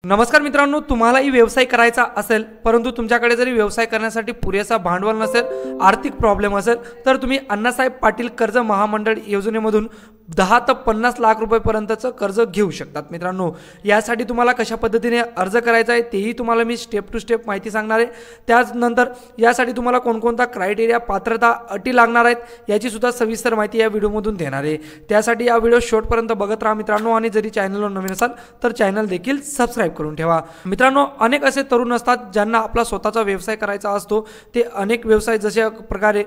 नमस्कार मित्रांनो, तुम्हालाही व्यवसाय करायचा असेल परंतु तुमच्याकडे जरी व्यवसाय करण्यासाठी पुरेसा भांडवल नसेल, आर्थिक प्रॉब्लेम असेल तर तुम्ही अण्णासाहेब पाटील कर्ज महामंडळ योजनेमधून 10 ते 50 लाख रुपयांपर्यंतचं कर्ज घेऊ शकतात। मित्रांनो, यासाठी तुम्हाला कशा पद्धतीने अर्ज करायचा आहे तेही तुम्हाला मी स्टेप टू स्टेप माहिती सांगणार आहे। त्यानंतर यासाठी तुम्हाला कोणकोणता क्रायटेरिया, पात्रता, अटी लागणार आहेत याची सुद्धा सविस्तर माहिती या व्हिडिओमधून देणार आहे। त्यासाठी हा व्हिडिओ शेवटपर्यंत बघत राहा मित्रांनो, आणि जरी चॅनलवर नवीन असाल तर चॅनल देखील सबस्क्राइब करून ठेवा। मित्रांनो, अनेक असे तरुण असतात ज्यांना आपला स्वतःचा व्यवसाय करायचा असतो। ते अनेक व्यवसाय जशा प्रकारे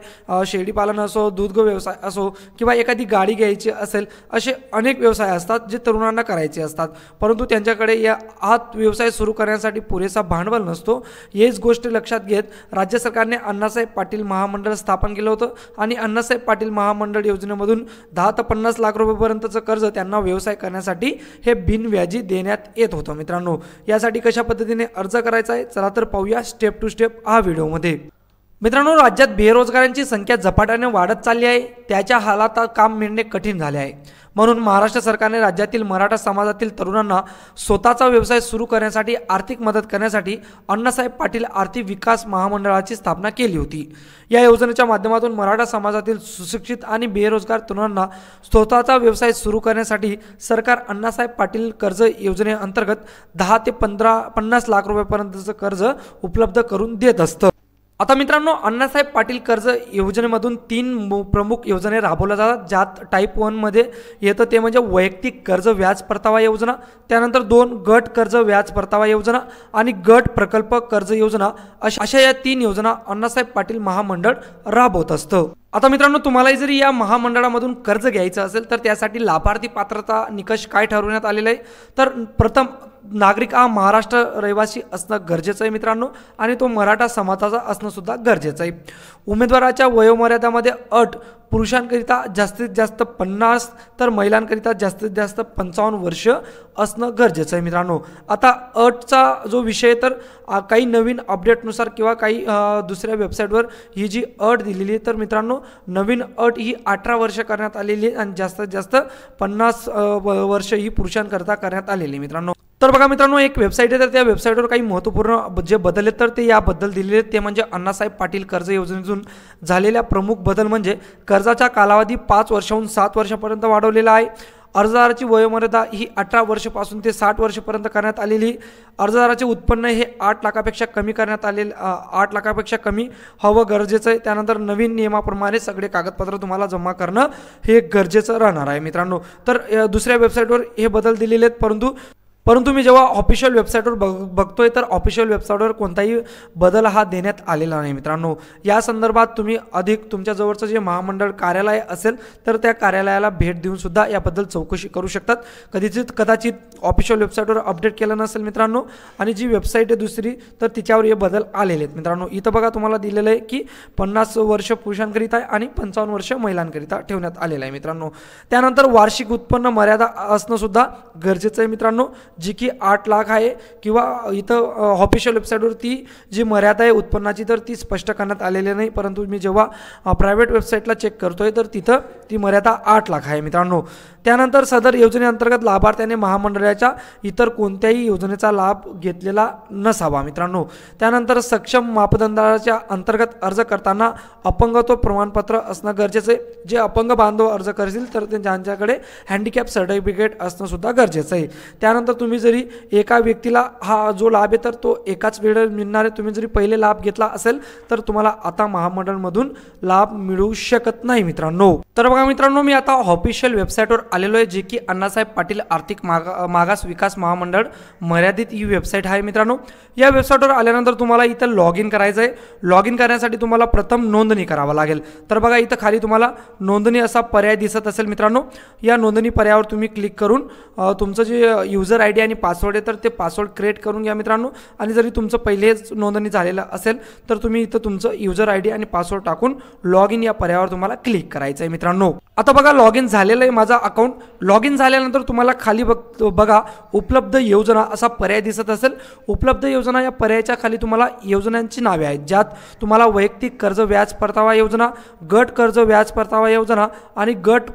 शेळी पालन असो, दूध व्यवसाय असो किंवा एखादी गाडी घ्यायची असेल, असे अनेक व्यवसाय असतात जे तरुणांना करायचे असतात, परंतु त्यांच्याकडे हा व्यवसाय सुरू करण्यासाठी पुरेसा भांडवल नसतो। हेच गोष्ट लक्षात घेत राज्य सरकारने अण्णासाहेब पाटील महामंडळ स्थापन केलं होतं आणि अण्णासाहेब पाटील महामंडळ योजनेमधून 10 ते 50 लाख रुपयांपर्यंतचं कर्ज त्यांना व्यवसाय करण्यासाठी हे बिनव्याजी देण्यात येत होतं। मित्रांनो, यासाठी कशा पद्धतीने अर्ज करायचा आहे चला तर पाहूया स्टेप टू स्टेप हा व्हिडिओमध्ये। मित्रांनो, राज्यात बेरोजगारांची संख्या झपाट्याने वाढत चालली आहे। त्याच्या हालात काम मिळणे कठीण झाले आहे। म्हणून महाराष्ट्र सरकारने राज्यातील मराठा समाजातील तरुणांना स्वतःचा व्यवसाय सुरू करण्यासाठी आर्थिक मदत करण्यासाठी अण्णासाहेब पाटील आर्थिक विकास महामंडळाची स्थापना केली होती। या योजनेच्या माध्यमातून मराठा समाजातील सुशिक्षित आणि बेरोजगार तरुणांना स्वतःचा व्यवसाय सुरू करण्यासाठी सरकार अण्णासाहेब पाटील कर्ज योजनेअंतर्गत 10 ते 50 लाख रुपयांपर्यंतचं कर्ज उपलब्ध करून देत असतं। आता मित्रांनो, अण्णासाहेब पाटील कर्ज योजनेमधून 3 प्रमुख योजना राबवल्या जातात, ज्यात टाइप 1 मध्ये येतं ते म्हणजे वैयक्तिक कर्ज व्याज परतावा योजना, त्यानंतर 2 गट कर्ज व्याज परतावा योजना आणि गट प्रकल्प कर्ज योजना, अशा या 3 योजना अण्णासाहेब पाटील महामंडळ राबवत असतं। आता मित्रांनो, तुम्हालाही जरी या महामंडळामधून कर्ज घ्यायचं असेल तर त्यासाठी लाभार्थी पात्रता निकष काय ठरवण्यात आलेले आहे, तर प्रथम नागरिक हा महाराष्ट्र रहिवासी असणं गरजेचं आहे मित्रांनो, आणि तो मराठा समाजाचा असणं सुद्धा गरजेचं आहे। उमेदवाराच्या वयोमर्यादामध्ये अट पुरुषांकरिता जास्तीत जास्त 50 तर महिलांकरिता जास्तीत जास्त 55 वर्ष असणं गरजेचं आहे मित्रांनो। आता अटचा जो विषय तर काही नवीन अपडेटनुसार किंवा काही दुसऱ्या वेबसाईटवर ही जी अट दिलेली आहे तर मित्रांनो, नवीन अट ही 18 वर्ष करण्यात आलेली आहे आणि जास्तीत जास्त 50 वर्ष ही पुरुषांकरिता करण्यात आलेली आहे मित्रांनो। तर बघा मित्रांनो, एक वेबसाईट आहे तर त्या वेबसाईटवर काही महत्त्वपूर्ण जे बदल आहेत तर ते याबद्दल दिलेले आहेत। ते म्हणजे अण्णासाहेब पाटील कर्ज योजनेतून झालेल्या प्रमुख बदल म्हणजे कर्जाचा कालावधी 5 वर्षाहून 7 वर्षापर्यंत वाढवलेला आहे। अर्जदाराची वयोमर्यादा ही 18 वर्षापासून ते 60 वर्षापर्यंत करण्यात आलेली। अर्जदाराचे उत्पन्न हे 8 लाखापेक्षा कमी करण्यात आलेले, 8 लाखापेक्षा कमी हवं गरजेचं आहे। त्यानंतर नवीन नियमाप्रमाणे सगळे कागदपत्र तुम्हाला जमा करणं हे गरजेचं राहणार आहे मित्रांनो। तर दुसऱ्या वेबसाईटवर हे बदल दिलेले आहेत, परंतु मी जेव्हा ऑफिशियल वेबसाईटवर बघतोय तर ऑफिशियल वेबसाईटवर कोणताही बदल हा देण्यात आलेला नाही मित्रांनो। या संदर्भात तुम्ही अधिक तुमच्या जवळचं जे महामंडळ कार्यालय असेल तर त्या कार्यालयाला भेट देऊन सुद्धा याबद्दल चौकशी करू शकतात। कदाचित ऑफिशियल वेबसाईटवर अपडेट केलं नसेल मित्रांनो, आणि जी वेबसाईट आहे दुसरी तर तिच्यावर हे बदल आलेले आहेत मित्रांनो। इथं बघा तुम्हाला दिलेलं आहे की 50 वर्ष पुरुषांकरिता आणि 55 वर्ष महिलांकरिता ठेवण्यात आलेलं आहे मित्रांनो। त्यानंतर वार्षिक उत्पन्न मर्यादा असणं सुद्धा गरजेचं आहे मित्रांनो, जी की 8 लाख आहे, किंवा इथं ऑफिशियल वेबसाईटवर ती जी मर्यादा आहे उत्पन्नाची तर ती स्पष्ट करण्यात आलेली नाही, परंतु मी जेव्हा प्रायव्हेट वेबसाईटला चेक करतोय तर तिथं ती मर्यादा 8 लाख आहे मित्रांनो। त्यानंतर सदर योजनेअंतर्गत लाभार्थ्याने महामंडळाच्या इतर कोणत्याही योजनेचा लाभ घेतलेला नसावा मित्रांनो। त्यानंतर सक्षम मापदंडाच्या अंतर्गत अर्ज करताना अपंगत्व प्रमाणपत्र असणं गरजेचं आहे। जे अपंग बांधव अर्ज करतील तर त्यांच्याकडे हँडिकॅप सर्टिफिकेट असणं सुद्धा गरजेचं आहे। त्यानंतर तुम्ही जरी एका व्यक्तीला हा जो लाभ आहे तर तो एकाच वेळेला मिळणार आहे। तुम्ही जरी पहिले लाभ घेतला असेल तर तुम्हाला आता महामंडळमधून लाभ मिळू शकत नाही मित्रांनो। तर बघा मित्रांनो, मी आता ऑफिशियल वेबसाईटवर आलेलो आहे, जे की अण्णासाहेब पाटील आर्थिक मागास विकास महामंडळ मर्यादित ही वेबसाईट आहे मित्रांनो। या वेबसाईटवर आल्यानंतर तुम्हाला इथं लॉग इन करायचं आहे। लॉग इन करण्यासाठी तुम्हाला प्रथम नोंदणी करावं लागेल। तर बघा इथं खाली तुम्हाला नोंदणी असा पर्याय दिसत असेल मित्रांनो। या नोंदणी पर्यायावर तुम्ही क्लिक करून तुमचं जे युजर आयडी आणि पासवर्ड आहे तर ते पासवर्ड क्रिएट करून घ्या मित्रांनो। आणि जरी तुमचं पहिलेच नोंदणी झालेलं असेल तर तुम्ही इथं तुमचं युजर आयडी आणि पासवर्ड टाकून लॉग इन या पर्यायावर तुम्हाला क्लिक करायचं आहे मित्रांनो। आता बघा लॉग इन झालेलं आहे माझा अकाउंट. लॉग इन झाल्यानंतर तुम्हाला खाली बघा उपलब्ध योजना असा पर्याय दिसत असेल. उपलब्ध योजना या पर्यायाच्या खाली तुम्हाला योजनांची नावे आहेत, ज्यात तुम्हाला वैयक्तिक कर्ज व्याज परतावा योजना, गट कर्ज व्याज परतावा योजना आणि गट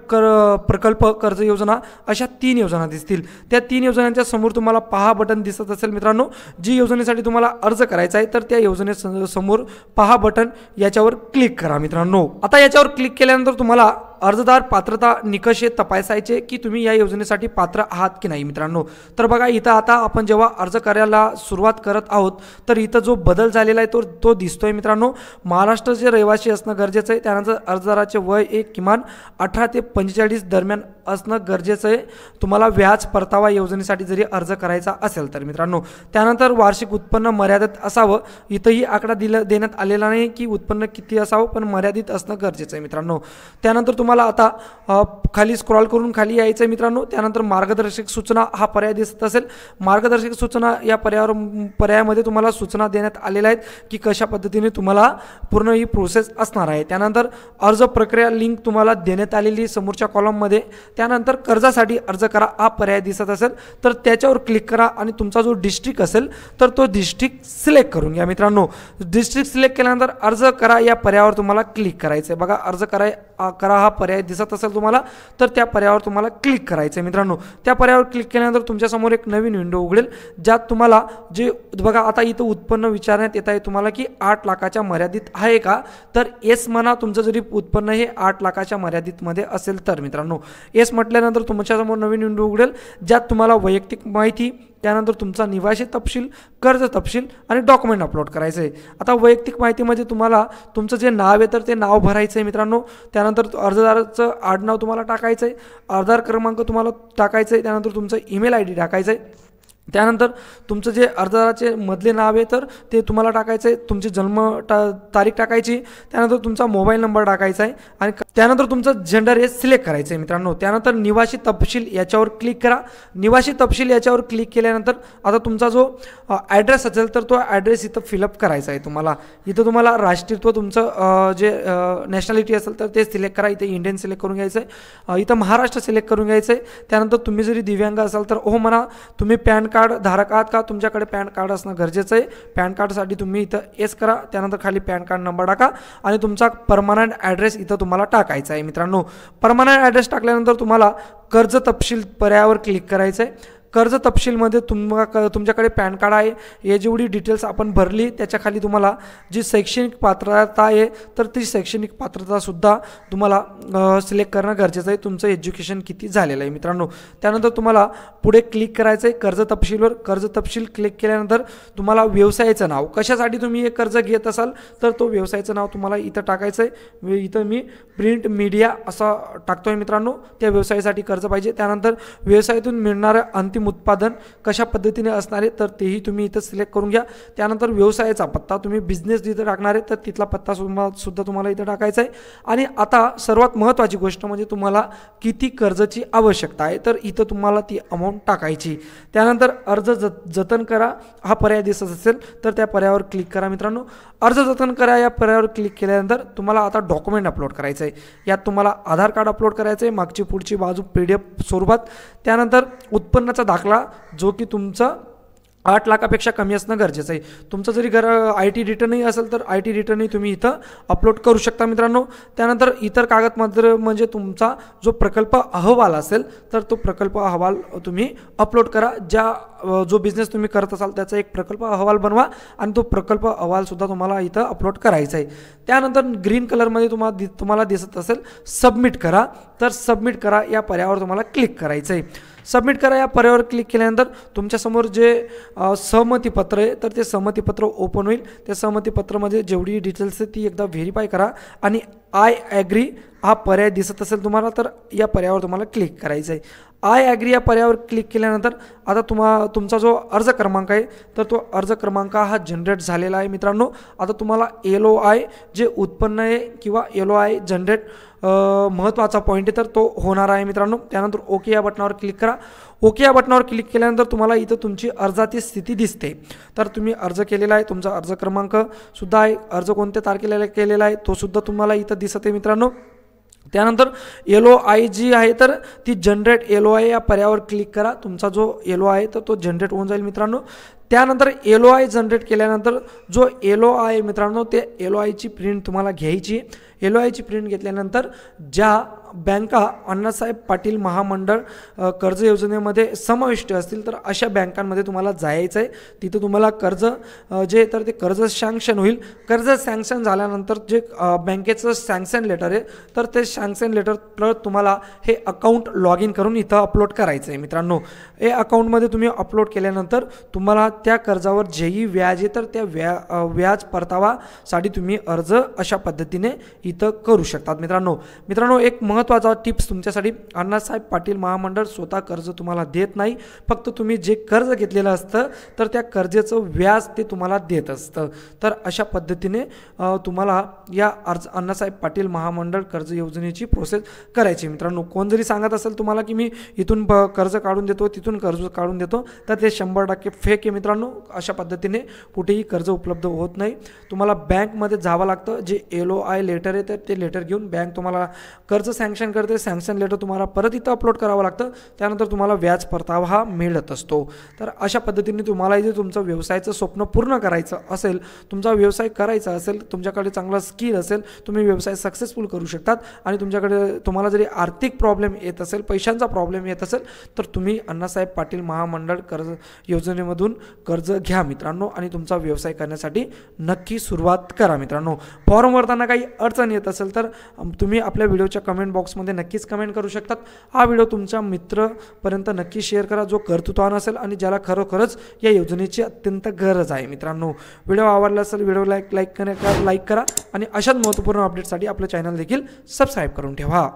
प्रकल्प कर्ज योजना अशा 3 योजना दिसतील. त्या 3 योजनांच्या समोर तुम्हाला पहा बटन दिसत असेल मित्रांनो. जी योजनेसाठी तुम्हाला अर्ज करायचा आहे तर त्या योजनेसमोर पहा बटन याच्यावर क्लिक करा मित्रांनो. आता याच्यावर क्लिक केल्यानंतर तुम्हाला अर्जदार पात्रता निकष हे तपासायचे की तुम्ही या योजनेसाठी पात्र आहात की नाही मित्रांनो. तर बघा इथं आता आपण जेव्हा अर्ज करायला सुरुवात करत आहोत तर इथं जो बदल झालेला आहे तो दिसतोय मित्रांनो. महाराष्ट्राचे रहिवासी असणं गरजेचं आहे. त्यानंतर अर्जदाराचे वय एक किमान 18 ते 45 दरम्यान असणं गरजेचं आहे तुम्हाला व्याज परतावा योजनेसाठी जरी अर्ज करायचा असेल तर मित्रांनो. त्यानंतर वार्षिक उत्पन्न मर्यादित असावं. इथंही आकडा देण्यात आलेला नाही की उत्पन्न किती असावं, पण मर्यादित असणं गरजेचं आहे मित्रांनो. त्यानंतर तुम्हाला आता खाली स्क्रॉल करून खाली यायचं आहे मित्रांनो. त्यानंतर मार्गदर्शक सूचना हा पर्याय दिसत असेल. मार्गदर्शक सूचना या पर्यायामध्ये तुम्हाला सूचना देण्यात आलेल्या आहेत की कशा पद्धतीने तुम्हाला पूर्ण ही प्रोसेस असणार आहे. त्यानंतर अर्ज प्रक्रिया लिंक तुम्हाला देण्यात आलेली समोरच्या कॉलममध्ये. त्यानंतर कर्जासाठी अर्ज करा हा पर्याय दिसत असेल तर त्याच्यावर क्लिक करा आणि तुमचा जो डिस्ट्रिक्ट असेल तर तो डिस्ट्रिक्ट सिलेक्ट करून घ्या मित्रांनो. डिस्ट्रिक्ट सिलेक्ट केल्यानंतर अर्ज करा या पर्यायावर तुम्हाला क्लिक करायचं आहे. बघा अर्ज करा हा पर्याय दिसत असेल तुम्हाला तर त्या पर्यायावर तुम्हाला क्लिक करायचं आहे मित्रांनो. त्या पर्यायावर क्लिक केल्यानंतर तुमच्यासमोर एक नवीन विंडो उघडेल, ज्यात तुम्हाला जे बघा आता इथं उत्पन्न विचारण्यात येत आहे तुम्हाला की 8 लाखाच्या मर्यादित आहे का, तर येस म्हणा. तुमचं जरी उत्पन्न हे 8 लाखाच्या मर्यादितमध्ये असेल तर मित्रांनो येस म्हटल्यानंतर तुमच्यासमोर नवीन विंडो उघडेल, ज्यात तुम्हाला वैयक्तिक माहिती, त्यानंतर तुमचा निवासी तपशील, कर्ज तपशील आणि डॉक्युमेंट अपलोड करायचं आहे. आता वैयक्तिक माहितीमध्ये तुम्हाला तुमचं जे नाव आहे तर ते नाव भरायचं आहे मित्रांनो. त्यानंतर अर्जदाराचं आडनाव तुम्हाला टाकायचं आहे, आधार क्रमांक तुम्हाला टाकायचं आहे, त्यानंतर तुमचं ईमेल ID टाकायचं आहे. त्यानंतर तुमचं जे अर्जदाराचे मधले नाव आहे तर ते तुम्हाला टाकायचं आहे, तुमची तारीख टाकायची, त्यानंतर तुमचा मोबाईल नंबर टाकायचा आहे आणि त्यानंतर तुमचं जेंडर हे सिलेक्ट करायचं आहे मित्रांनो. त्यानंतर निवासी तपशील याच्यावर क्लिक करा. निवासी तपशील याच्यावर क्लिक केल्यानंतर आता तुमचा जो ॲड्रेस असेल तर तो ॲड्रेस इथं फिलअप करायचा आहे तुम्हाला. इथं तुम्हाला राष्ट्रीयत्व तुमचं जे नॅशनॅलिटी असेल तर ते सिलेक्ट करा. इथे इंडियन सिलेक्ट करून घ्यायचं आहे, इथं महाराष्ट्र सिलेक्ट करून घ्यायचं आहे. त्यानंतर तुम्ही जरी दिव्यांग असाल तर हो म्हणा. तुम्ही पॅन कार्ड धारक आहात का, तुमच्याकडे पॅन कार्ड असणं गरजेचं आहे. पॅन कार्डसाठी तुम्ही इथं येस करा. त्यानंतर खाली पॅन कार्ड नंबर टाका आणि तुमचा परमनंट ॲड्रेस इथं तुम्हाला टाकायचा आहे मित्रांनो. परमनंट ॲड्रेस टाकल्यानंतर तुम्हाला कर्ज तपशील पर्यायावर क्लिक करायचं आहे. कर्ज तपशीलमध्ये तुमच्याकडे पॅन कार्ड आहे हे जेवढी डिटेल्स आपण भरली त्याच्या खाली तुम्हाला जी शैक्षणिक पात्रता आहे तर ती शैक्षणिक पात्रतासुद्धा तुम्हाला सिलेक्ट करणं गरजेचं आहे. तुमचं एज्युकेशन किती झालेलं आहे मित्रांनो. त्यानंतर तुम्हाला पुढे क्लिक करायचं आहे कर्ज तपशीलवर. कर्ज तपशील क्लिक केल्यानंतर तुम्हाला व्यवसायाचं नाव, कशासाठी तुम्ही हे कर्ज घेत असाल तर तो व्यवसायाचं नाव तुम्हाला इथं टाकायचं आहे. इथं मी प्रिंट मीडिया असं टाकतोय मित्रांनो. त्या व्यवसायासाठी कर्ज पाहिजे. त्यानंतर व्यवसायातून मिळणारं अंतिम उत्पादन कशा पद्धतीने असणार आहे तर तेही तुम्ही इथं सिलेक्ट करून घ्या. त्यानंतर व्यवसायाचा पत्ता, तुम्ही बिझनेस जिथं टाकणार आहे तर तिथला पत्ता सुद्धा तुम्हाला इथं टाकायचा आहे. आणि आता सर्वात महत्त्वाची गोष्ट म्हणजे तुम्हाला किती कर्जाची आवश्यकता आहे तर इथं तुम्हाला ती अमाऊंट टाकायची. त्यानंतर अर्ज जतन करा हा पर्याय दिसत असेल तर त्या पर्यायावर क्लिक करा मित्रांनो. अर्ज जतन करा या पर्यायावर क्लिक केल्यानंतर तुम्हाला आता डॉक्युमेंट अपलोड करायचं आहे. यात तुम्हाला आधार कार्ड अपलोड करायचं आहे, मागची पुढची बाजू PDF स्वरूपात. त्यानंतर उत्पन्नाचा दाखला जो की तुमचा 8 लाखापेक्षा कमी असणं गरजेचं आहे. तुमचं जरी IT रिटर्नही असेल तर IT रिटर्नही तुम्ही इथं अपलोड करू शकता मित्रांनो. त्यानंतर इतर कागदपत्र म्हणजे तुमचा जो प्रकल्प अहवाल असेल तर तो प्रकल्प अहवाल तुम्ही अपलोड करा. जो बिझनेस तुम्ही करत असाल त्याचा एक प्रकल्प अहवाल बनवा आणि तो प्रकल्प अहवालसुद्धा तुम्हाला इथं अपलोड करायचा आहे. त्यानंतर ग्रीन कलरमध्ये तुम्हाला दिसत असेल सबमिट करा, तर सबमिट करा या पर्यायावर तुम्हाला क्लिक करायचं आहे. सबमिट करा या पर्यायावर क्लिक केल्यानंतर तुमच्यासमोर जे सहमतीपत्र आहे तर ते सहमतीपत्र ओपन होईल. त्या सहमतीपत्रामध्ये जेवढी डिटेल्स आहे ती एकदा व्हेरीफाय करा आणि आय ॲग्री हा पर्याय दिसत असेल तुम्हाला तर या पर्यायावर तुम्हाला क्लिक करायचं आहे. आय ॲग्री या पर्यायावर क्लिक केल्यानंतर आता तुमचा जो अर्ज क्रमांक आहे तर तो अर्ज क्रमांक हा जनरेट झालेला आहे मित्रांनो. आता तुम्हाला LOI जे उत्पन्न आहे किंवा LOI जनरेट महत्त्वाचा पॉईंट आहे तर तो होणार आहे मित्रांनो. त्यानंतर ओके या बटनावर क्लिक करा. ओके या बटनावर क्लिक केल्यानंतर तुम्हाला इथं तुमची अर्जाची स्थिती दिसते. तर तुम्ही अर्ज केलेला आहे, तुमचा अर्ज क्रमांक सुद्धा आहे, अर्ज कोणत्या तारखेला केलेला आहे तो सुद्धा तुम्हाला इथं दिसत आहे मित्रांनो. त्यानंतर LOI जी आहे तर ती जनरेट LOI या पर्यायावर क्लिक करा. तुमचा जो LOI आहे तर तो जनरेट होऊन जाईल मित्रांनो. त्यानंतर LOI जनरेट केल्यानंतर जो LOI आहे मित्रांनो ते LOIची प्रिंट तुम्हाला घ्यायची. LOIची प्रिंट घेतल्यानंतर ज्या बँका अण्णासाहेब पाटील महामंडळ कर्ज योजनेमध्ये समाविष्ट असतील तर अशा बँकांमध्ये तुम्हाला जायचं आहे. तिथं तुम्हाला कर्ज जे तर ते कर्ज सँक्शन होईल. कर्ज सँक्शन झाल्यानंतर जे बँकेचं सँक्शन लेटर आहे तर ते सँक्शन लेटर तुम्हाला हे अकाउंट लॉग इन करून इथं अपलोड करायचं आहे मित्रांनो. हे अकाउंटमध्ये तुम्ही अपलोड केल्यानंतर तुम्हाला त्या कर्जावर जेही व्याज आहे तर त्या व्याज परतावासाठी तुम्ही अर्ज अशा पद्धतीने इथं करू शकतात मित्रांनो. एक महत्त्वाचा टिप्स तुमच्यासाठी, अण्णासाहेब पाटील महामंडळ स्वतः कर्ज तुम्हाला देत नाही. फक्त तुम्ही जे कर्ज घेतलेलं असतं तर त्या कर्जाचं व्याज ते तुम्हाला देत असतं. तर अशा पद्धतीने तुम्हाला या अण्णासाहेब पाटील महामंडळ कर्ज योजनेची प्रोसेस करायची मित्रांनो. कोण जरी सांगत असेल तुम्हाला की मी इथून कर्ज काढून देतो तिथून कर्ज काढून देतो तर ते 100% फेक आहे मित्रांनो. अशा पद्धतीने कुठेही कर्ज उपलब्ध होत नाही. तुम्हाला बँकमध्ये जावं लागतं. जे LOI लेटर आहे तर ते लेटर घेऊन बँक तुम्हाला कर्ज सँक्शन करते. सँक्शन लेटर तुम्हाला परत इथं अपलोड करावं लागतं. त्यानंतर तुम्हाला व्याज परतावा हा मिळत असतो. तर अशा पद्धतीने तुम्हाला इथे तुमचं व्यवसायाचं स्वप्न पूर्ण करायचं असेल, तुमचा व्यवसाय करायचा असेल, तुमच्याकडे चांगला स्किल असेल, तुम्ही व्यवसाय सक्सेसफुल करू शकतात. आणि तुम्हाला जरी आर्थिक प्रॉब्लेम येत असेल, पैशांचा प्रॉब्लेम येत असेल तर तुम्ही अण्णासाहेब पाटील महामंडळ कर्ज योजनेमधून कर्ज घ्या मित्रांनो आणि तुमचा व्यवसाय करण्यासाठी नक्की सुरुवात करा मित्रांनो. फॉर्म भरताना काही अडचण येत असेल तर तुम्ही आपल्या व्हिडिओच्या कमेंट बॉक्समध्ये नक्कीच कमेंट करू शकतात. हा व्हिडिओ तुमच्या मित्रापर्यंत नक्की शेअर करा जो कर्तृत्वान असेल आणि ज्याला खरोखरच या योजनेची अत्यंत गरज आहे मित्रांनो. व्हिडिओ आवडला असेल व्हिडिओला लाईक करा आणि अशाच महत्त्वपूर्ण अपडेटसाठी आपलं चॅनल देखील सबस्क्राईब करून ठेवा.